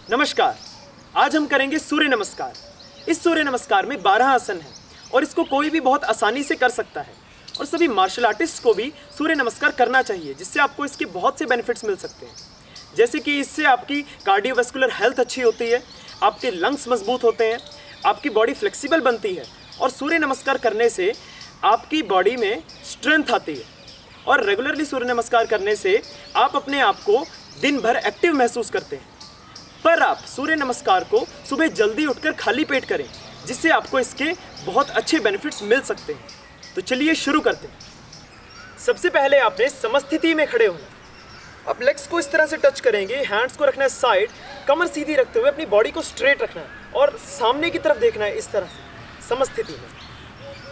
नमस्कार। आज हम करेंगे सूर्य नमस्कार। इस सूर्य नमस्कार में 12 आसन हैं और इसको कोई भी बहुत आसानी से कर सकता है और सभी मार्शल आर्टिस्ट को भी सूर्य नमस्कार करना चाहिए, जिससे आपको इसके बहुत से बेनिफिट्स मिल सकते हैं। जैसे कि इससे आपकी कार्डियोवैस्कुलर हेल्थ अच्छी होती है, आपके लंग्स मजबूत होते हैं, आपकी बॉडी फ्लेक्सिबल बनती है और सूर्य नमस्कार करने से आपकी बॉडी में स्ट्रेंथ आती है। और रेगुलरली सूर्य नमस्कार करने से आप अपने आप को दिन भर एक्टिव महसूस करते हैं। पर आप सूर्य नमस्कार को सुबह जल्दी उठकर खाली पेट करें, जिससे आपको इसके बहुत अच्छे बेनिफिट्स मिल सकते हैं। तो चलिए शुरू करते हैं। सबसे पहले आपने समस्थिति में खड़े होना। अब लेग्स को इस तरह से टच करेंगे, हैंड्स को रखना है साइड, कमर सीधी रखते हुए अपनी बॉडी को स्ट्रेट रखना है और सामने की तरफ देखना है इस तरह से समस्थिति में।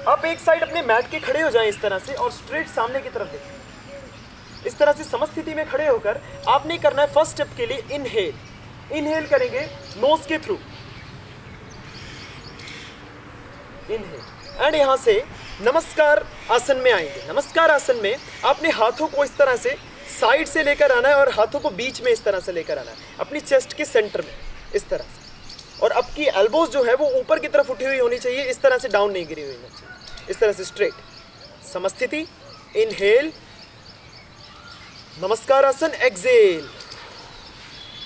आप एक साइड अपने मैट के खड़े हो जाएं इस तरह से और स्ट्रेट सामने की तरफ देखें। इस तरह से समस्थिति में खड़े होकर आपने करना है फर्स्ट स्टेप के लिए इनहेल करेंगे नोज के थ्रू, इनहेल एंड यहां से नमस्कार आसन में आएंगे। नमस्कार आसन में आपने हाथों को इस तरह से साइड से लेकर आना है और हाथों को बीच में इस तरह से लेकर आना है, अपनी चेस्ट के सेंटर में इस तरह से। और आपकी एल्बोज जो है वो ऊपर की तरफ उठी हुई होनी चाहिए, इस तरह से डाउन नहीं गिरी हुई होनी चाहिए, इस तरह से स्ट्रेट। समस्थिति, इनहेल, नमस्कार आसन,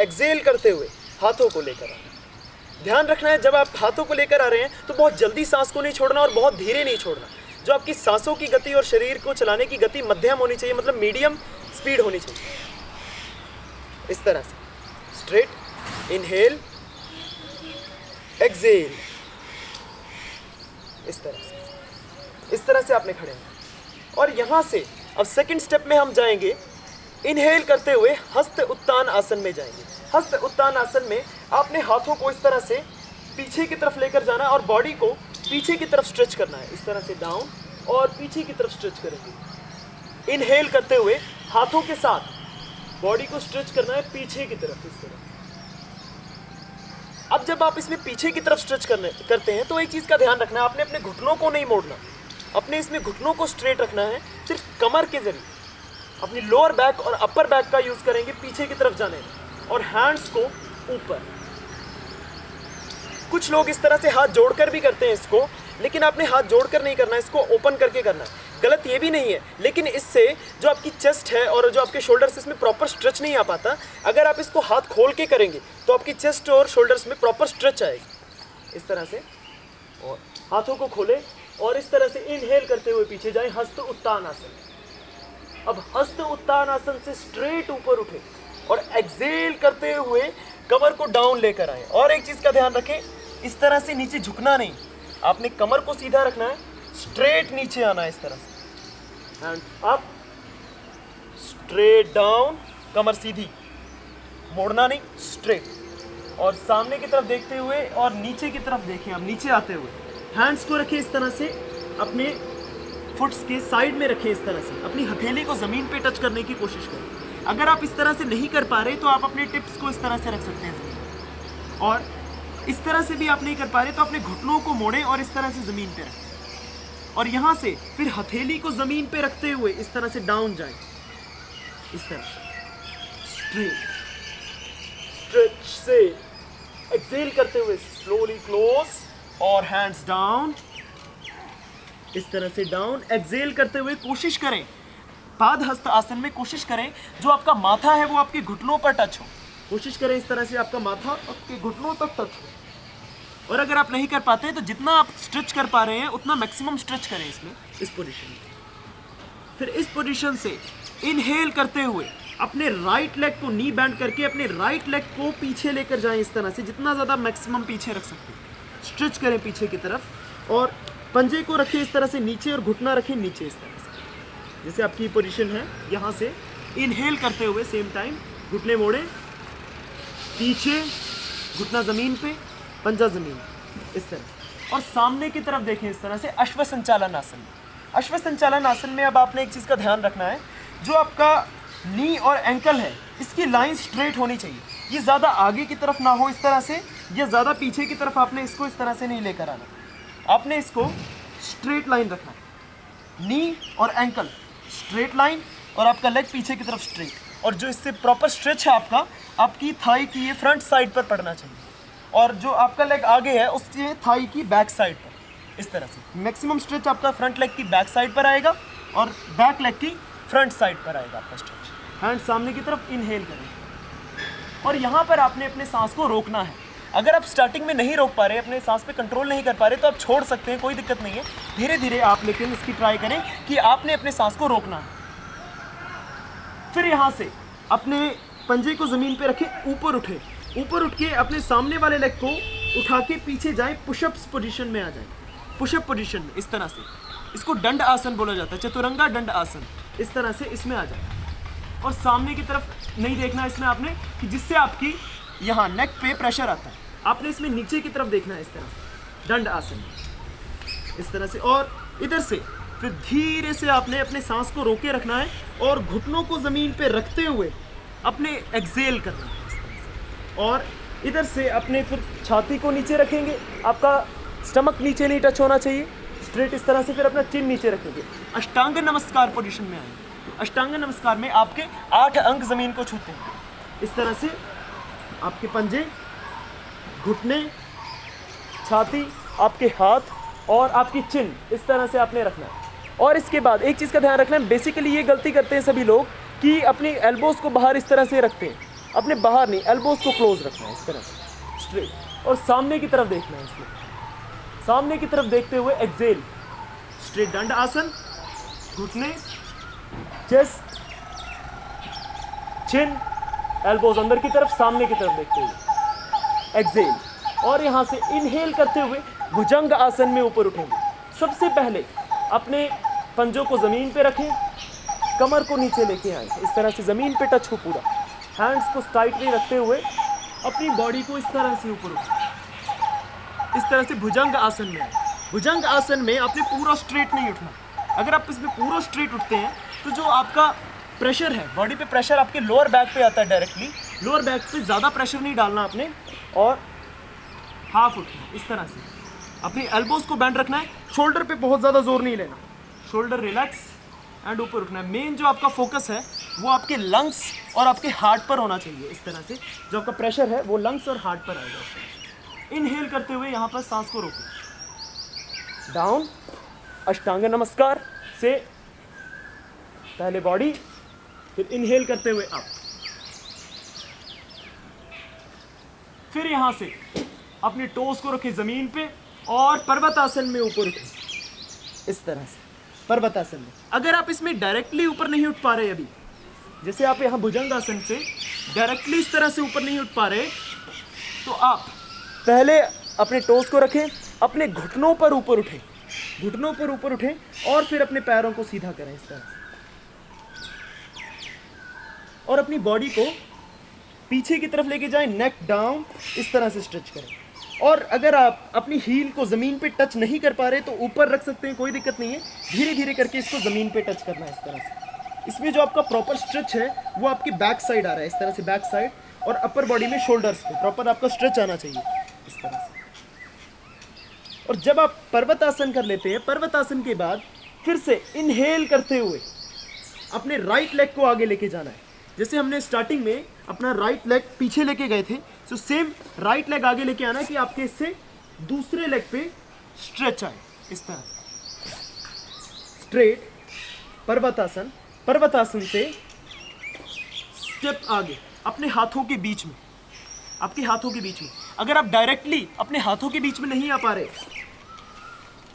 एक्सेल करते हुए हाथों को लेकर आना। ध्यान रखना है जब आप हाथों को लेकर आ रहे हैं तो बहुत जल्दी सांस को नहीं छोड़ना और बहुत धीरे नहीं छोड़ना। जो आपकी सांसों की गति और शरीर को चलाने की गति मध्यम होनी चाहिए, मतलब मीडियम स्पीड होनी चाहिए। इस तरह से स्ट्रेट, इनहेल, एक्सेल, इस तरह से आपने खड़े हैं। और यहां से अब सेकंड स्टेप में हम जाएंगे। इनहेल करते हुए हस्त उत्तान आसन में जाएंगे। हस्त उत्तान आसन में आपने हाथों को इस तरह से पीछे की तरफ लेकर जाना और बॉडी को पीछे की तरफ स्ट्रेच करना है, इस तरह से डाउन और पीछे की तरफ स्ट्रेच करेंगे। इनहेल करते हुए हाथों के साथ बॉडी को स्ट्रेच करना है पीछे की तरफ, इस तरह। अब जब आप इसमें पीछे की तरफ स्ट्रेच करते हैं तो एक चीज का ध्यान रखना है, आपने अपने घुटनों को नहीं मोड़ना, अपने इसमें घुटनों को स्ट्रेट रखना है, सिर्फ कमर के जरिए। अपनी लोअर बैक और अपर बैक का यूज करेंगे पीछे की तरफ जाने और हैंड्स को ऊपर। कुछ लोग इस तरह से हाथ जोड़कर भी करते हैं इसको, लेकिन आपने हाथ जोड़कर नहीं करना है, इसको ओपन करके करना है। गलत ये भी नहीं है, लेकिन इससे जो आपकी चेस्ट है और जो आपके शोल्डर्स, इसमें प्रॉपर स्ट्रेच नहीं आ पाता। अगर आप इसको हाथ खोल के करेंगे तो आपकी चेस्ट और शोल्डर्स में प्रॉपर स्ट्रेच आएगी। इस तरह से और हाथों को खोले और इस तरह से इनहेल करते हुए पीछे जाए, हस्त उत्तान आसन। अब हस्त उत्तान आसन से स्ट्रेट ऊपर उठे और एक्सेल करते हुए कमर को डाउन लेकर आए। और एक चीज का ध्यान रखें, इस तरह से नीचे झुकना नहीं, आपने कमर को सीधा रखना है, स्ट्रेट नीचे आना है इस तरह से, एंड अप, स्ट्रेट डाउन, कमर सीधी, मोड़ना नहीं, स्ट्रेट। और सामने की तरफ देखते हुए और नीचे की तरफ देखें। अब नीचे आते हुए हैंड्स को रखें इस तरह से, अपने फुट्स के साइड में रखें इस तरह से, अपनी हथेली को जमीन पे टच करने की कोशिश करें। अगर आप इस तरह से नहीं कर पा रहे तो आप अपने टिप्स को इस तरह से रख सकते हैं जमीन, और इस तरह से भी आप नहीं कर पा रहे तो अपने घुटनों को मोड़ें और इस तरह से जमीन पे रखें। और यहाँ से फिर हथेली को जमीन पे रखते हुए इस तरह से डाउन जाए, इस तरह स्ट्रेट, स्ट्रेच से एक्सेल करते हुए स्लोली क्लोज और हैंड्स डाउन, इस तरह से डाउन। एक्सेल करते हुए कोशिश करें, पाद हस्त आसन में कोशिश करें जो आपका माथा है वो आपके घुटनों पर टच हो। कोशिश करें इस तरह से आपका माथा आपके घुटनों तक टच हो। और अगर आप नहीं कर पाते हैं तो जितना आप स्ट्रेच कर पा रहे हैं उतना मैक्सिमम स्ट्रेच करें इसमें, इस पोजीशन में। फिर इस पोजीशन से इनहेल करते हुए अपने राइट लेग को नी बैंड करके अपने राइट लेग को पीछे लेकर जाएं, इस तरह से जितना ज़्यादा मैक्सिमम पीछे रख सकते हैं। स्ट्रेच करें पीछे की तरफ और पंजे को रखें इस तरह से नीचे और घुटना रखें नीचे, इस तरह से जैसे आपकी पोजीशन है। यहाँ से इनहेल करते हुए सेम टाइम घुटने मोड़ें, पीछे, घुटना ज़मीन पे, पंजा ज़मीन, इस तरह। और सामने की तरफ देखें इस तरह से अश्व संचालन आसन। अश्व संचालन आसन में अब आपने एक चीज़ का ध्यान रखना है, जो आपका नी और एंकल है इसकी लाइन स्ट्रेट होनी चाहिए। ये ज़्यादा आगे की तरफ ना हो इस तरह से, या ज़्यादा पीछे की तरफ आपने इसको इस तरह से नहीं लेकर आना, आपने इसको स्ट्रेट लाइन रखना है। नी और एंकल स्ट्रेट लाइन और आपका लेग पीछे की तरफ स्ट्रेट, और जो इससे प्रॉपर स्ट्रेच है आपका आपकी थाई की ये फ्रंट साइड पर पड़ना चाहिए, और जो आपका लेग आगे है उसके थाई की बैक साइड पर। इस तरह से मैक्सिमम स्ट्रेच आपका फ्रंट लेग की बैक साइड पर आएगा और बैक लेग की फ्रंट साइड पर आएगा आपका स्ट्रेच। हैंड सामने की तरफ इनहेल करें और यहाँ पर आपने अपने सांस को रोकना है। अगर आप स्टार्टिंग में नहीं रोक पा रहे, अपने सांस पे कंट्रोल नहीं कर पा रहे, तो आप छोड़ सकते हैं, कोई दिक्कत नहीं है। धीरे धीरे आप लेकिन इसकी ट्राई करें कि आपने अपने सांस को रोकना है। फिर यहाँ से अपने पंजे को ज़मीन पे रखें, ऊपर उठे, ऊपर उठ के अपने सामने वाले लेग को उठा के पीछे जाएं, पुशअप्स पोजीशन में आ जाएं, पुशअप पोजीशन में। इस तरह से इसको दंड आसन बोला जाता है, चतुरंगा दंड आसन। इस तरह से इसमें आ जाए और सामने की तरफ नहीं देखना इसमें आपने, कि जिससे आपकी यहाँ नेक पे प्रेशर आता है। आपने इसमें नीचे की तरफ देखना है, इस तरह से दंड आसन में, इस तरह से। और इधर से फिर धीरे से आपने अपने सांस को रोके रखना है और घुटनों को ज़मीन पे रखते हुए अपने एक्सेल करना है इस तरह से। और इधर से अपने फिर छाती को नीचे रखेंगे, आपका स्टमक नीचे नहीं टच होना चाहिए, स्ट्रेट इस तरह से। फिर अपना चिन नीचे रखेंगे, अष्टांग नमस्कार पोजीशन में आएंगे। अष्टांग नमस्कार में आपके 8 अंग ज़मीन को छूते हैं। इस तरह से आपके पंजे, घुटने, छाती, आपके हाथ और आपकी चिन इस तरह से आपने रखना है। और इसके बाद एक चीज़ का ध्यान रखना है, बेसिकली ये गलती करते हैं सभी लोग कि अपनी एल्बोज़ को बाहर इस तरह से रखते हैं। अपने बाहर नहीं, एल्बोज़ को क्लोज रखना है इस तरह से स्ट्रेट, और सामने की तरफ देखना है। इसमें सामने की तरफ देखते हुए एक्सेल, स्ट्रेट दंड आसन, घुटने, चेस्ट, चिन, एल्बोज अंदर की तरफ, सामने की तरफ देखते हुए एक्सेल। और यहाँ से इनहेल करते हुए भुजंग आसन में ऊपर उठेंगे। सबसे पहले अपने पंजों को ज़मीन पे रखें, कमर को नीचे लेके आए, इस तरह से ज़मीन पे टच हो पूरा। हैंड्स को टाइटली रखते हुए अपनी बॉडी को इस तरह से ऊपर उठाएं, इस तरह से भुजंग आसन में आए। भुजंग आसन में आपने पूरा स्ट्रेट नहीं उठना। अगर आप इसमें पूरा स्ट्रेट उठते हैं तो जो आपका प्रेशर है, बॉडी पे प्रेशर आपके लोअर बैक पे आता है डायरेक्टली। लोअर बैक पे ज़्यादा प्रेशर नहीं डालना आपने, और हाफ उठना इस तरह से। अपनी एल्बोज को बैंड रखना है, शोल्डर पे बहुत ज़्यादा जोर नहीं लेना, शोल्डर रिलैक्स एंड ऊपर उठना है। मेन जो आपका फोकस है वो आपके लंग्स और आपके हार्ट पर होना चाहिए। इस तरह से जो आपका प्रेशर है वो लंग्स और हार्ट पर आएगा। इनहेल करते हुए यहाँ पर सांस को रोकें, डाउन, अष्टांग नमस्कार से पहले बॉडी, फिर इनहेल करते हुए अप। फिर यहाँ से अपने टोस को रखें ज़मीन पे और पर्वतासन में ऊपर उठें, इस तरह से पर्वतासन में। अगर आप इसमें डायरेक्टली ऊपर नहीं उठ पा रहे, अभी जैसे आप यहाँ भुजंगासन से डायरेक्टली इस तरह से ऊपर नहीं उठ पा रहे, तो आप पहले अपने टोस को रखें, अपने घुटनों पर ऊपर उठें, घुटनों पर ऊपर उठें और फिर अपने पैरों को सीधा करें इस तरह से, और अपनी बॉडी को पीछे की तरफ लेके जाएं, नेक डाउन, इस तरह से स्ट्रेच करें। और अगर आप अपनी हील को ज़मीन पे टच नहीं कर पा रहे तो ऊपर रख सकते हैं, कोई दिक्कत नहीं है। धीरे धीरे करके इसको ज़मीन पे टच करना है इस तरह से। इसमें जो आपका प्रॉपर स्ट्रेच है वो आपकी बैक साइड आ रहा है, इस तरह से बैक साइड, और अपर बॉडी में शोल्डर्स पे प्रॉपर आपका स्ट्रेच आना चाहिए इस तरह से। और जब आप पर्वतासन कर लेते हैं, पर्वतासन के बाद फिर से इनहेल करते हुए अपने राइट लेग को आगे लेके जाना है। जैसे हमने स्टार्टिंग में अपना राइट लेग पीछे लेके गए थे, तो सेम राइट लेग आगे लेके आना है कि आपके इससे दूसरे लेग पे स्ट्रेच आए, इस तरह स्ट्रेट पर्वतासन। पर्वतासन से स्टेप आगे अपने हाथों के बीच में, आपके हाथों के बीच में। अगर आप डायरेक्टली अपने हाथों के बीच में नहीं आ पा रहे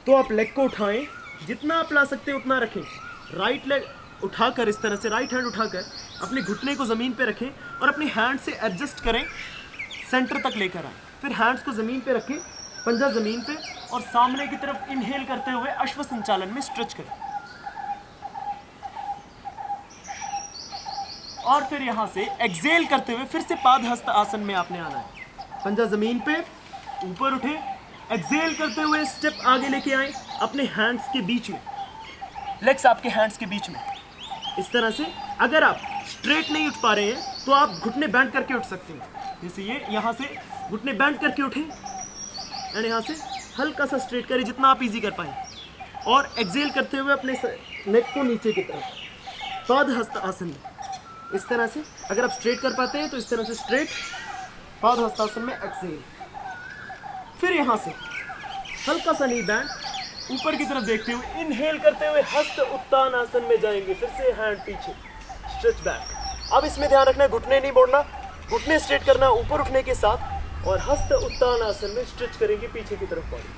तो आप लेग को उठाएं, जितना आप ला सकते हैं उतना रखें। राइट लेग उठाकर इस तरह से, राइट हैंड उठाकर अपने घुटने को ज़मीन पे रखें और अपने हैंड से एडजस्ट करें, सेंटर तक लेकर आए। फिर हैंड्स को ज़मीन पे रखें, पंजा ज़मीन पे, और सामने की तरफ इनहेल करते हुए अश्व संचालन में स्ट्रेच करें। और फिर यहाँ से एक्सेल करते हुए फिर से पादहस्त आसन में आपने आना है। पंजा ज़मीन पे, ऊपर उठे, एक्सेल करते हुए स्टेप आगे लेके आए अपने हैंड्स के बीच में, लेग्स आपके हैंड्स के बीच में इस तरह से। अगर आप स्ट्रेट नहीं उठ पा रहे हैं तो आप घुटने बैंड करके उठ सकते हैं। जैसे ये यहाँ से घुटने बैंड करके उठें एंड यहाँ से हल्का सा स्ट्रेट करें जितना आप इजी कर पाएँ, और एक्सेल करते हुए अपने नेक को नीचे की तरफ पादहस्त आसन में इस तरह से। अगर आप स्ट्रेट कर पाते हैं तो इस तरह से स्ट्रेट, पाद हस्तासन में एक्सेल। फिर यहाँ से हल्का सा नी बैंड ऊपर की तरफ देखते हुए इनहेल करते हुए हस्त उत्तान आसन में जाएंगे। फिर से हैंड पीछे, स्ट्रेच बैक। अब इसमें ध्यान रखना है घुटने नहीं मोड़ना, घुटने स्ट्रेट करना ऊपर उठने के साथ, और हस्त उत्तान आसन में स्ट्रेच करेंगे पीछे की तरफ बॉडी।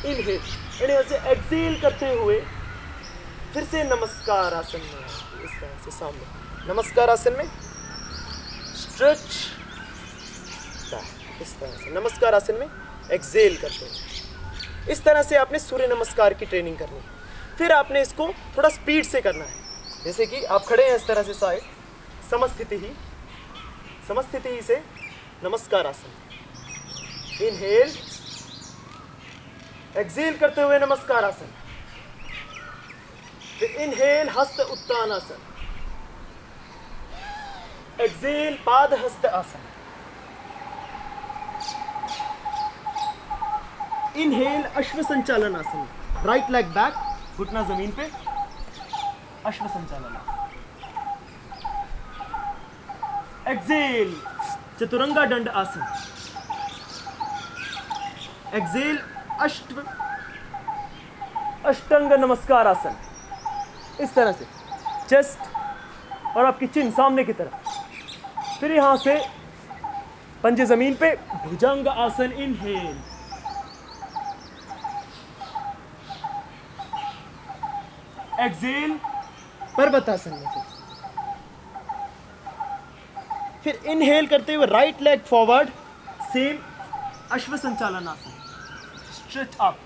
इनहेल एंड यहाँ से एक्सेल करते हुए फिर से नमस्कार आसन में, इस तरह से सामने नमस्कार आसन में स्ट्रेच बैक, इस तरह से नमस्कार आसन में एक्सेल करते हैं। इस तरह से आपने सूर्य नमस्कार की ट्रेनिंग करनी है। फिर आपने इसको थोड़ा स्पीड से करना है, जैसे कि आप खड़े हैं इस तरह से साइड, समस्थिति ही से नमस्कार आसन। इनहेल, एक्सेल करते हुए नमस्कार आसन। फिर इनहेल हस्त उत्तान आसन, एक्सेल पाद हस्त आसन। इनहेल अश्व संचालन आसन, राइट लेग बैक, घुटना जमीन पे, अश्व संचालन आसन। एक्सेल चतुरंगा दंड आसन। एक्सेल अष्टांग नमस्कार आसन। इस तरह से चेस्ट और आपकी चिन सामने की तरफ। फिर यहां से पंजे जमीन पे, भुजंग आसन। इनहेल, एक्सेल पर्वतासन में। फिर इनहेल करते हुए राइट लेग फॉरवर्ड, सेम अश्व संचालन आसन, स्ट्रेच अप।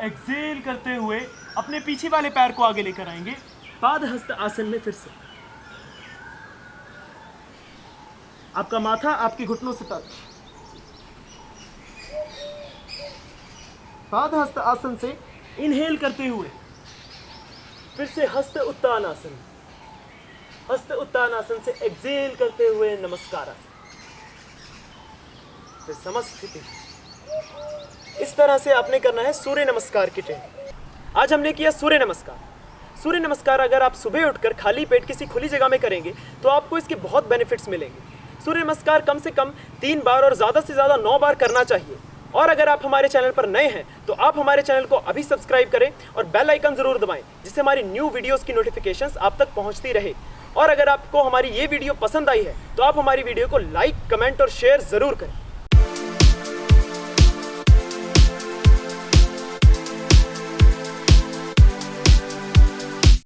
एक्सेल करते हुए अपने पीछे वाले पैर को आगे लेकर आएंगे, पाद हस्त आसन में। फिर से आपका माथा आपके घुटनों से टच। पाद हस्त आसन से इनहेल करते हुए फिर से हस्त उत्तान आसन, हस्त उत्तान आसन से एक्सेल करते हुए नमस्कार आसन, फिर समस्थिति। इस तरह से आपने करना है सूर्य नमस्कार की ट्रेनिंग। आज हमने किया सूर्य नमस्कार। सूर्य नमस्कार अगर आप सुबह उठकर खाली पेट किसी खुली जगह में करेंगे तो आपको इसके बहुत बेनिफिट्स मिलेंगे। सूर्य नमस्कार कम से कम 3 बार और ज़्यादा से ज़्यादा 9 बार करना चाहिए। और अगर आप हमारे चैनल पर नए हैं तो आप हमारे चैनल को अभी सब्सक्राइब करें और बेल आइकन ज़रूर दबाएं, जिससे हमारी न्यू वीडियोस की नोटिफिकेशंस आप तक पहुंचती रहे। और अगर आपको हमारी ये वीडियो पसंद आई है तो आप हमारी वीडियो को लाइक, कमेंट और शेयर ज़रूर करें।